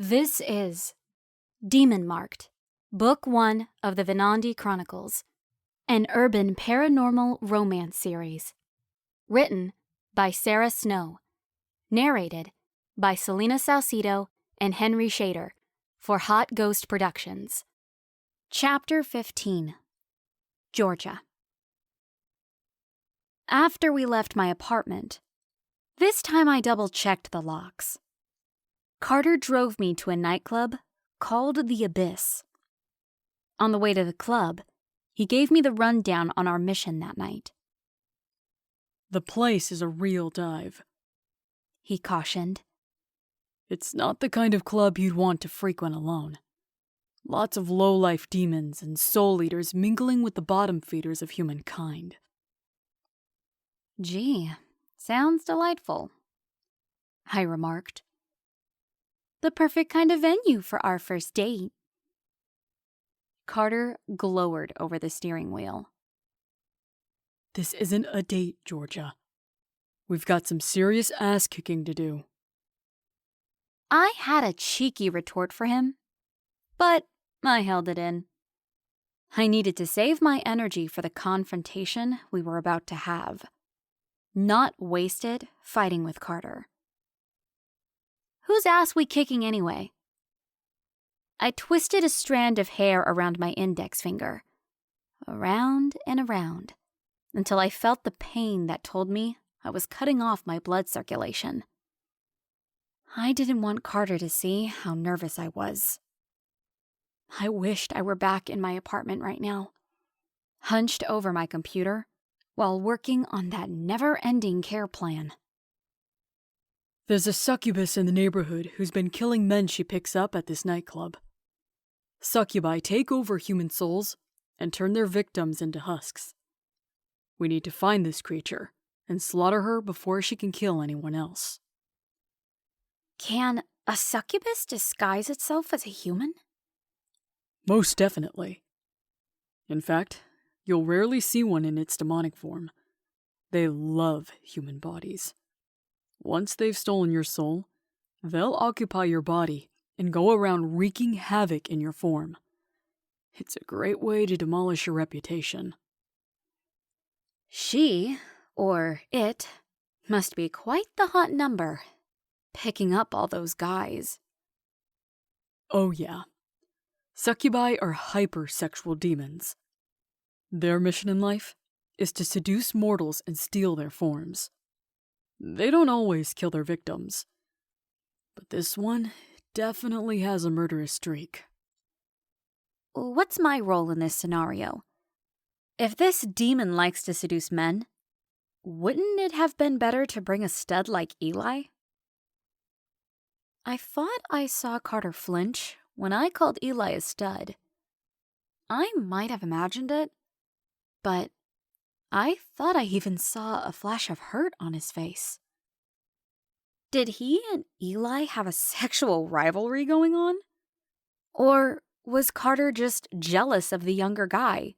This is Demon Marked, Book 1 of the Venandi Chronicles, an urban paranormal romance series. Written by Sara Snow. Narrated by Selena Salcido and Henry Shader for Hot Ghost Productions. Chapter 15. Georgia. After we left my apartment, this time I double-checked the locks. Carter drove me to a nightclub called The Abyss. On the way to the club, he gave me the rundown on our mission that night. The place is a real dive, he cautioned. It's not the kind of club you'd want to frequent alone. Lots of low-life demons and soul eaters mingling with the bottom feeders of humankind. Gee, sounds delightful, I remarked. The perfect kind of venue for our first date. Carter glowered over the steering wheel. This isn't a date, Georgia. We've got some serious ass-kicking to do. I had a cheeky retort for him, but I held it in. I needed to save my energy for the confrontation we were about to have, not waste it fighting with Carter. Whose ass we kicking anyway? I twisted a strand of hair around my index finger, around and around, until I felt the pain that told me I was cutting off my blood circulation. I didn't want Carter to see how nervous I was. I wished I were back in my apartment right now, hunched over my computer while working on that never-ending care plan. There's a succubus in the neighborhood who's been killing men she picks up at this nightclub. Succubi take over human souls and turn their victims into husks. We need to find this creature and slaughter her before she can kill anyone else. Can a succubus disguise itself as a human? Most definitely. In fact, you'll rarely see one in its demonic form. They love human bodies. Once they've stolen your soul, they'll occupy your body and go around wreaking havoc in your form. It's a great way to demolish your reputation. She, or it, must be quite the hot number, picking up all those guys. Oh yeah. Succubi are hypersexual demons. Their mission in life is to seduce mortals and steal their forms. They don't always kill their victims, but this one definitely has a murderous streak. What's my role in this scenario? If this demon likes to seduce men, wouldn't it have been better to bring a stud like Eli? I thought I saw Carter flinch when I called Eli a stud. I might have imagined it, but I thought I even saw a flash of hurt on his face. Did he and Eli have a sexual rivalry going on? Or was Carter just jealous of the younger guy,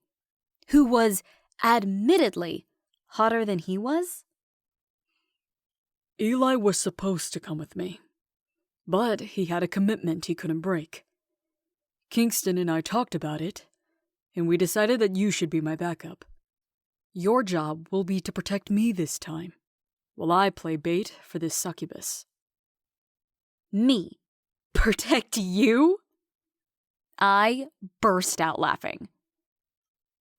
who was admittedly hotter than he was? Eli was supposed to come with me, but he had a commitment he couldn't break. Kingston and I talked about it, and we decided that you should be my backup. Your job will be to protect me this time, while I play bait for this succubus. Me? Protect you? I burst out laughing.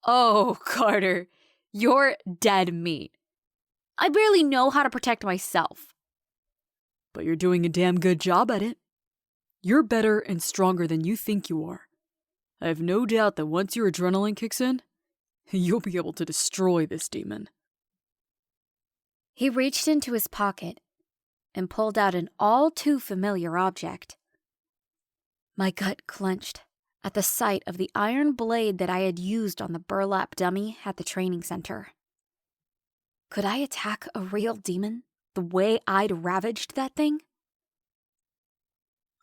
Oh, Carter, you're dead meat. I barely know how to protect myself. But you're doing a damn good job at it. You're better and stronger than you think you are. I have no doubt that once your adrenaline kicks in, you'll be able to destroy this demon. He reached into his pocket and pulled out an all-too-familiar object. My gut clenched at the sight of the iron blade that I had used on the burlap dummy at the training center. Could I attack a real demon the way I'd ravaged that thing?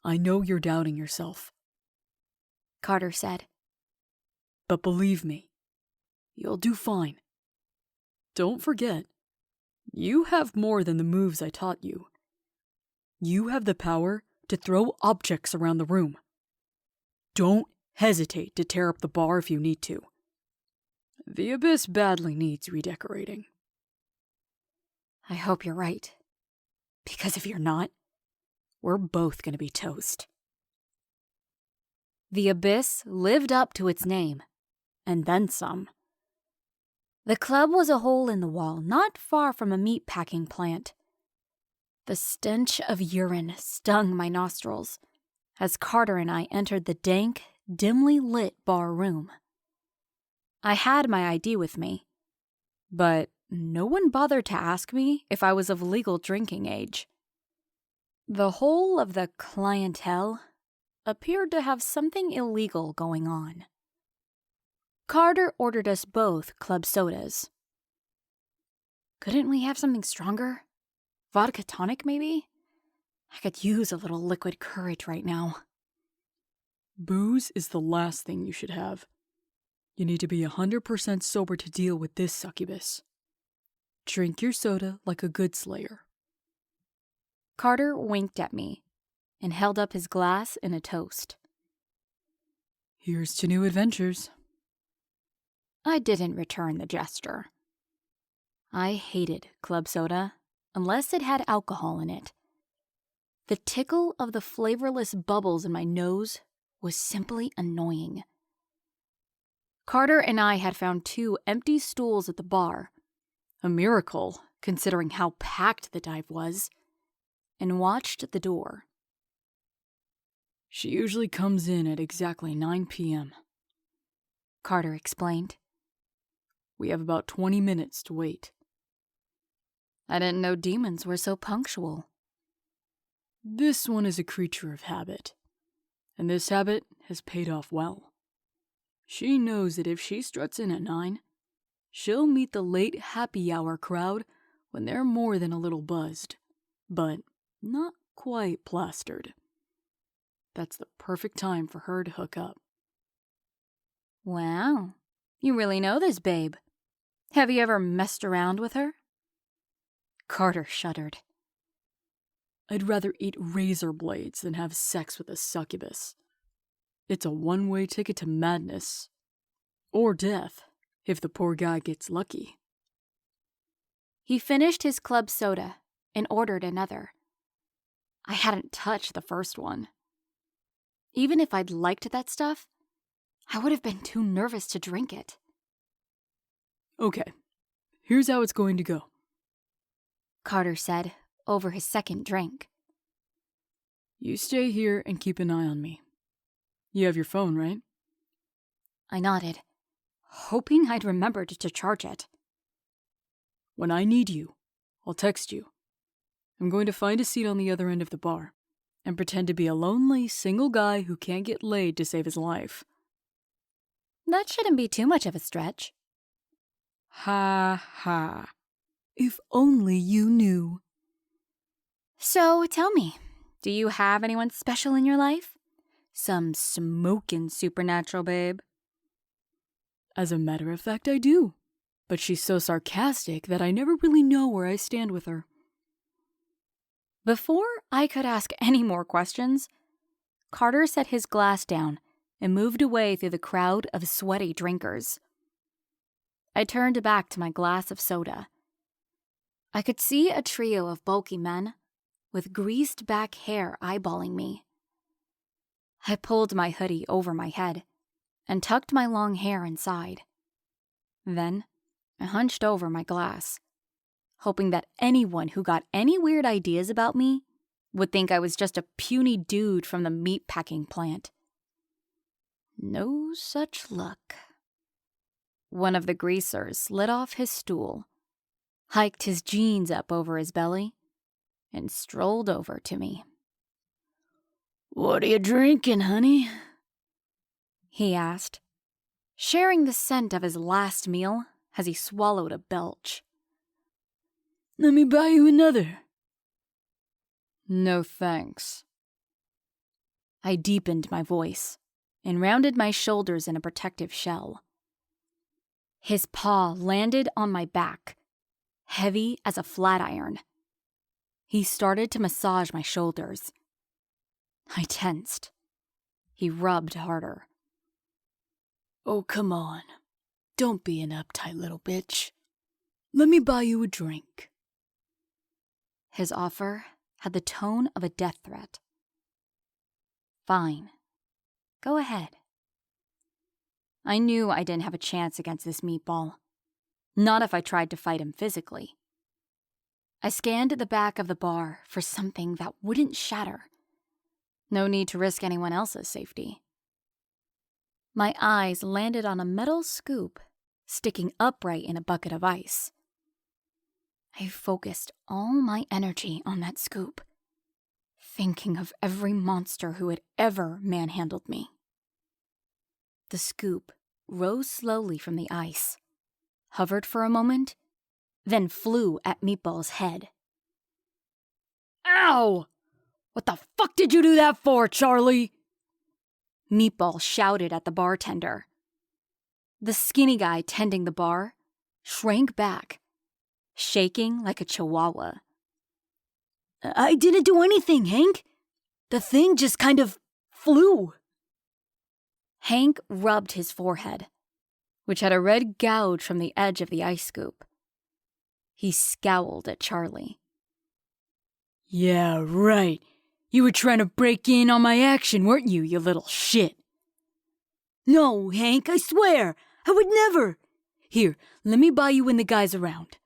I know you're doubting yourself, Carter said. But believe me, you'll do fine. Don't forget, you have more than the moves I taught you. You have the power to throw objects around the room. Don't hesitate to tear up the bar if you need to. The abyss badly needs redecorating. I hope you're right. Because if you're not, we're both going to be toast. The abyss lived up to its name, and then some. The club was a hole in the wall not far from a meat-packing plant. The stench of urine stung my nostrils as Carter and I entered the dank, dimly lit bar room. I had my ID with me, but no one bothered to ask me if I was of legal drinking age. The whole of the clientele appeared to have something illegal going on. Carter ordered us both club sodas. Couldn't we have something stronger? Vodka tonic, maybe? I could use a little liquid courage right now. Booze is the last thing you should have. You need to be 100% sober to deal with this succubus. Drink your soda like a good slayer. Carter winked at me and held up his glass in a toast. Here's to new adventures. I didn't return the gesture. I hated club soda unless it had alcohol in it. The tickle of the flavorless bubbles in my nose was simply annoying. Carter and I had found 2 empty stools at the bar, a miracle considering how packed the dive was, and watched the door. She usually comes in at exactly 9 p.m., Carter explained. We have about 20 minutes to wait. I didn't know demons were so punctual. This one is a creature of habit, and this habit has paid off well. She knows that if she struts in at 9, she'll meet the late happy hour crowd when they're more than a little buzzed, but not quite plastered. That's the perfect time for her to hook up. Wow, you really know this babe. Have you ever messed around with her? Carter shuddered. I'd rather eat razor blades than have sex with a succubus. It's a one-way ticket to madness. Or death, if the poor guy gets lucky. He finished his club soda and ordered another. I hadn't touched the first one. Even if I'd liked that stuff, I would have been too nervous to drink it. Okay, here's how it's going to go, Carter said over his second drink. You stay here and keep an eye on me. You have your phone, right? I nodded, hoping I'd remembered to charge it. When I need you, I'll text you. I'm going to find a seat on the other end of the bar and pretend to be a lonely, single guy who can't get laid to save his life. That shouldn't be too much of a stretch. Ha ha. If only you knew. So tell me, do you have anyone special in your life? Some smokin' supernatural babe? As a matter of fact, I do. But she's so sarcastic that I never really know where I stand with her. Before I could ask any more questions, Carter set his glass down and moved away through the crowd of sweaty drinkers. I turned back to my glass of soda. I could see a trio of bulky men with greased back hair eyeballing me. I pulled my hoodie over my head and tucked my long hair inside. Then I hunched over my glass, hoping that anyone who got any weird ideas about me would think I was just a puny dude from the meat-packing plant. No such luck. One of the greasers slid off his stool, hiked his jeans up over his belly, and strolled over to me. What are you drinking, honey? He asked, sharing the scent of his last meal as he swallowed a belch. Let me buy you another. No thanks. I deepened my voice and rounded my shoulders in a protective shell. His paw landed on my back, heavy as a flat iron. He started to massage my shoulders. I tensed. He rubbed harder. Oh, come on. Don't be an uptight little bitch. Let me buy you a drink. His offer had the tone of a death threat. Fine. Go ahead. I knew I didn't have a chance against this meatball. Not if I tried to fight him physically. I scanned the back of the bar for something that wouldn't shatter. No need to risk anyone else's safety. My eyes landed on a metal scoop sticking upright in a bucket of ice. I focused all my energy on that scoop, thinking of every monster who had ever manhandled me. The scoop rose slowly from the ice, hovered for a moment, then flew at Meatball's head. Ow! What the fuck did you do that for, Charlie? Meatball shouted at the bartender. The skinny guy tending the bar shrank back, shaking like a chihuahua. I didn't do anything, Hank. The thing just kind of flew. Hank rubbed his forehead, which had a red gouge from the edge of the ice scoop. He scowled at Charlie. Yeah, right. You were trying to break in on my action, weren't you, you little shit? No, Hank, I swear. I would never. Here, let me buy you when the guy's around.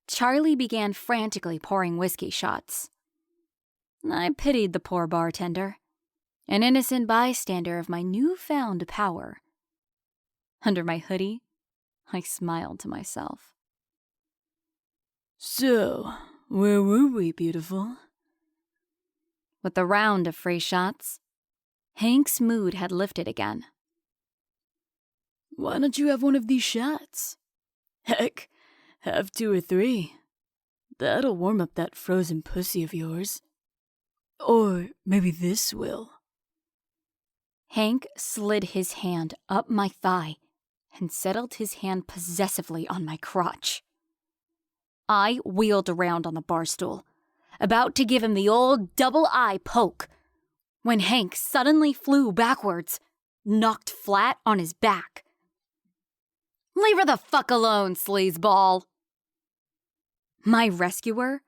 Charlie began frantically pouring whiskey shots. I pitied the poor bartender, an innocent bystander of my newfound power. Under my hoodie, I smiled to myself. So, where were we, beautiful? With the round of free shots, Hank's mood had lifted again. Why don't you have one of these shots? Heck, have 2 or 3. That'll warm up that frozen pussy of yours. Or maybe this will. Hank slid his hand up my thigh and settled his hand possessively on my crotch. I wheeled around on the bar stool, about to give him the old double-eye poke, when Hank suddenly flew backwards, knocked flat on his back. Leave her the fuck alone, sleazeball. My rescuer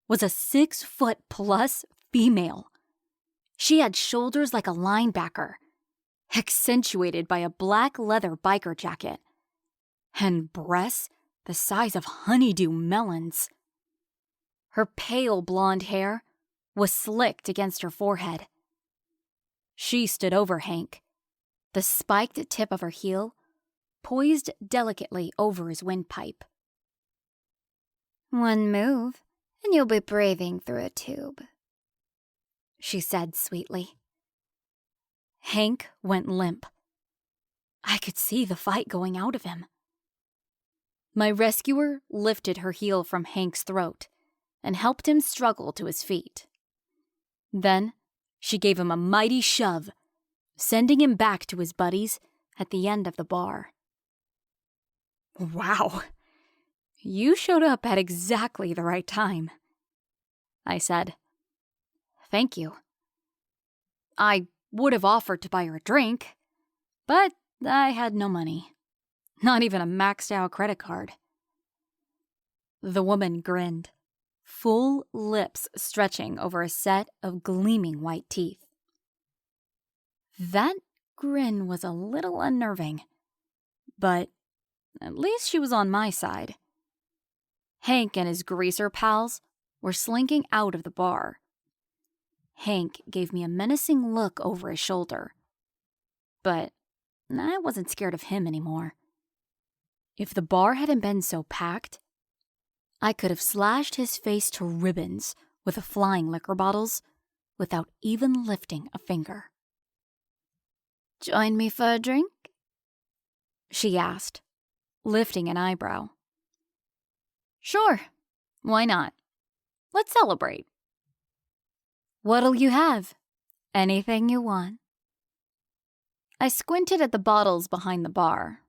was a 6-foot-plus female. She had shoulders like a linebacker, accentuated by a black leather biker jacket, and breasts the size of honeydew melons. Her pale blonde hair was slicked against her forehead. She stood over Hank, the spiked tip of her heel poised delicately over his windpipe. One move, and you'll be breathing through a tube, she said sweetly. Hank went limp. I could see the fight going out of him. My rescuer lifted her heel from Hank's throat and helped him struggle to his feet. Then she gave him a mighty shove, sending him back to his buddies at the end of the bar. Wow, you showed up at exactly the right time, I said. Thank you. I would have offered to buy her a drink, but I had no money. Not even a maxed-out credit card. The woman grinned, full lips stretching over a set of gleaming white teeth. That grin was a little unnerving, but at least she was on my side. Hank and his greaser pals were slinking out of the bar. Hank gave me a menacing look over his shoulder, but I wasn't scared of him anymore. If the bar hadn't been so packed, I could have slashed his face to ribbons with the flying liquor bottles without even lifting a finger. Join me for a drink? She asked, lifting an eyebrow. Sure, why not? Let's celebrate. What'll you have? Anything you want. I squinted at the bottles behind the bar.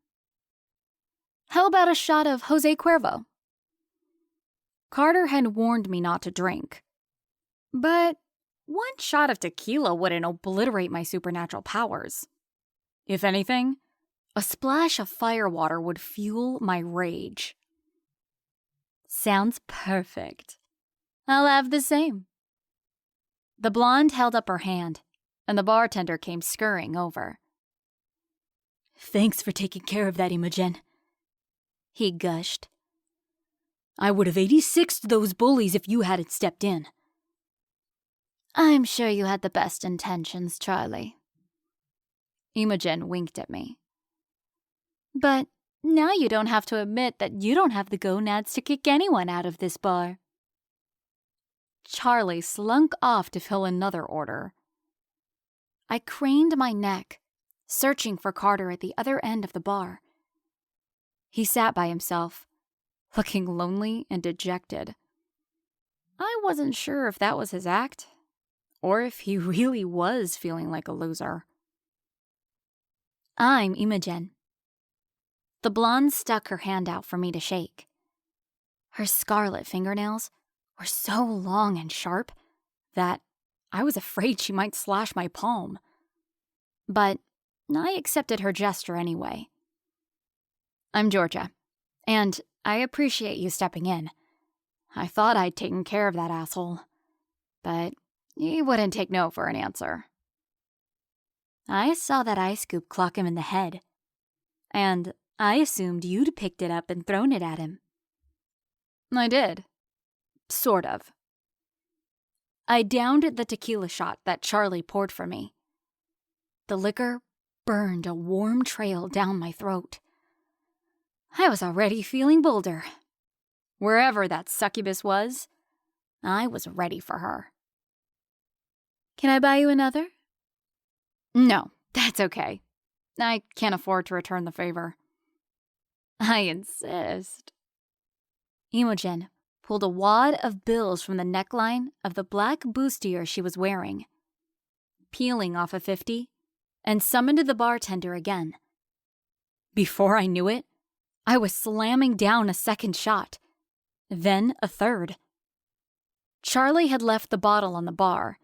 How about a shot of Jose Cuervo? Carter had warned me not to drink, but one shot of tequila wouldn't obliterate my supernatural powers. If anything, a splash of firewater would fuel my rage. Sounds perfect. I'll have the same. The blonde held up her hand, and the bartender came scurrying over. Thanks for taking care of that, Imogen, he gushed. I would have 86'd those bullies if you hadn't stepped in. I'm sure you had the best intentions, Charlie. Imogen winked at me. But now you don't have to admit that you don't have the gonads to kick anyone out of this bar. Charlie slunk off to fill another order. I craned my neck, searching for Carter at the other end of the bar. He sat by himself, looking lonely and dejected. I wasn't sure if that was his act, or if he really was feeling like a loser. I'm Imogen. The blonde stuck her hand out for me to shake. Her scarlet fingernails were so long and sharp that I was afraid she might slash my palm. But I accepted her gesture anyway. I'm Georgia, and I appreciate you stepping in. I thought I'd taken care of that asshole, but he wouldn't take no for an answer. I saw that ice scoop clock him in the head, and I assumed you'd picked it up and thrown it at him. I did. Sort of. I downed the tequila shot that Charlie poured for me. The liquor burned a warm trail down my throat. I was already feeling bolder. Wherever that succubus was, I was ready for her. Can I buy you another? No, that's okay. I can't afford to return the favor. I insist. Imogen pulled a wad of bills from the neckline of the black bustier she was wearing, peeling off a 50, and summoned the bartender again. Before I knew it, I was slamming down a second shot, then a third. Charlie had left the bottle on the bar,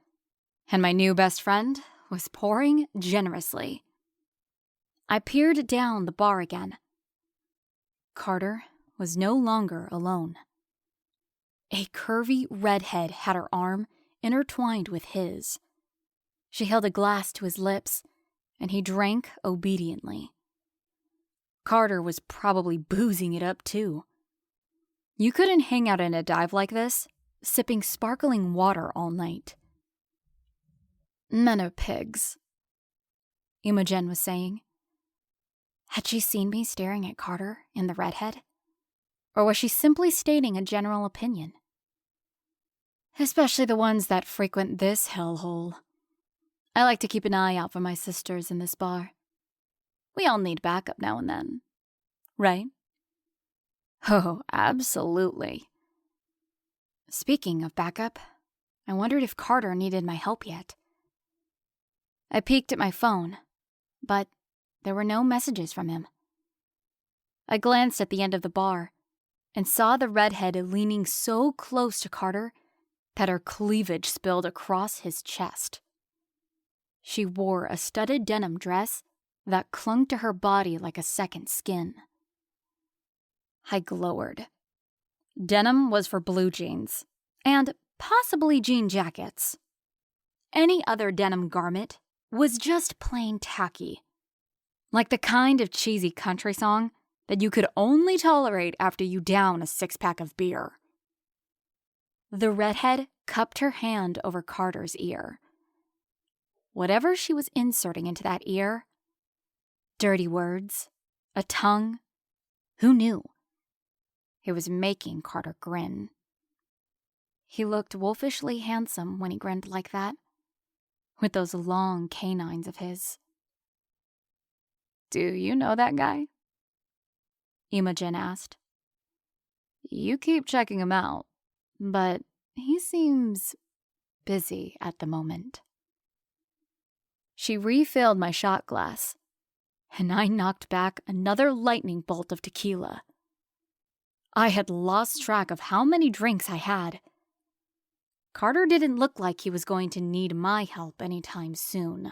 and my new best friend was pouring generously. I peered down the bar again. Carter was no longer alone. A curvy redhead had her arm intertwined with his. She held a glass to his lips, and he drank obediently. Carter was probably boozing it up too. You couldn't hang out in a dive like this, sipping sparkling water all night. Men are pigs, Imogen was saying. Had she seen me staring at Carter and the redhead? Or was she simply stating a general opinion? Especially the ones that frequent this hellhole. I like to keep an eye out for my sisters in this bar. We all need backup now and then, right? Oh, absolutely. Speaking of backup, I wondered if Carter needed my help yet. I peeked at my phone, but there were no messages from him. I glanced at the end of the bar and saw the redhead leaning so close to Carter that her cleavage spilled across his chest. She wore a studded denim dress that clung to her body like a second skin. I glowered. Denim was for blue jeans, and possibly jean jackets. Any other denim garment was just plain tacky, like the kind of cheesy country song that you could only tolerate after you down a 6-pack of beer. The redhead cupped her hand over Carter's ear. Whatever she was inserting into that ear, dirty words, a tongue, who knew? It was making Carter grin. He looked wolfishly handsome when he grinned like that, with those long canines of his. Do you know that guy? Imogen asked. You keep checking him out, but he seems busy at the moment. She refilled my shot glass, and I knocked back another lightning bolt of tequila. I had lost track of how many drinks I had. Carter didn't look like he was going to need my help anytime soon.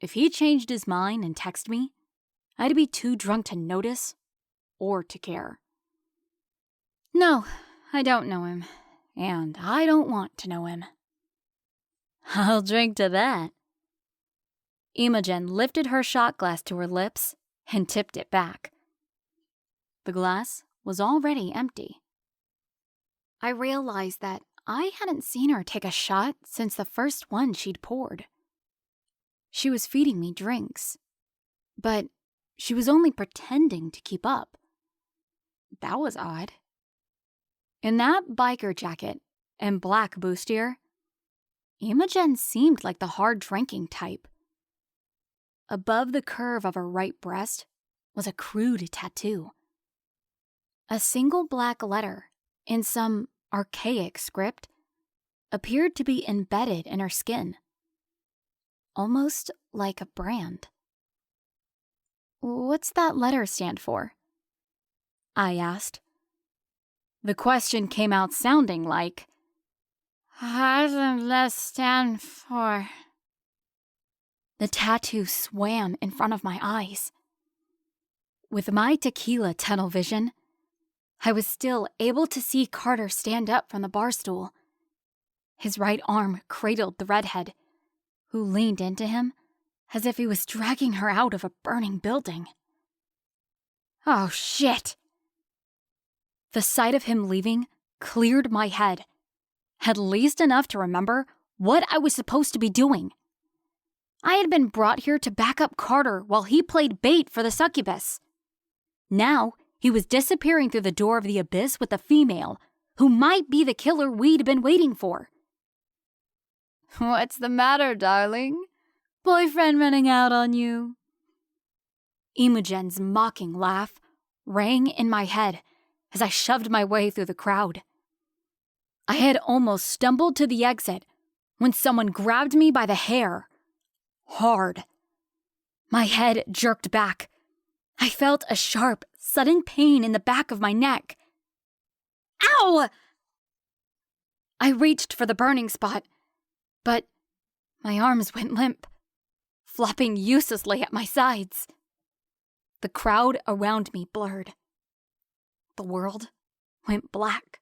If he changed his mind and texted me, I'd be too drunk to notice or to care. No, I don't know him, and I don't want to know him. I'll drink to that. Imogen lifted her shot glass to her lips and tipped it back. The glass was already empty. I realized that I hadn't seen her take a shot since the first one she'd poured. She was feeding me drinks, but she was only pretending to keep up. That was odd. In that biker jacket and black bustier, Imogen seemed like the hard-drinking type. Above the curve of her right breast was a crude tattoo. A single black letter in some archaic script appeared to be embedded in her skin, almost like a brand. "What's that letter stand for?" I asked. The question came out sounding like, "How does that stand for?" The tattoo swam in front of my eyes. With my tequila tunnel vision, I was still able to see Carter stand up from the bar stool. His right arm cradled the redhead, who leaned into him as if he was dragging her out of a burning building. Oh, shit! The sight of him leaving cleared my head, at least enough to remember what I was supposed to be doing. I had been brought here to back up Carter while he played bait for the succubus. Now, he was disappearing through the door of the abyss with a female who might be the killer we'd been waiting for. "What's the matter, darling? Boyfriend running out on you?" Imogen's mocking laugh rang in my head as I shoved my way through the crowd. I had almost stumbled to the exit when someone grabbed me by the hair. Hard. My head jerked back. I felt a sharp, sudden pain in the back of my neck. Ow! I reached for the burning spot, but my arms went limp, flopping uselessly at my sides. The crowd around me blurred. The world went black.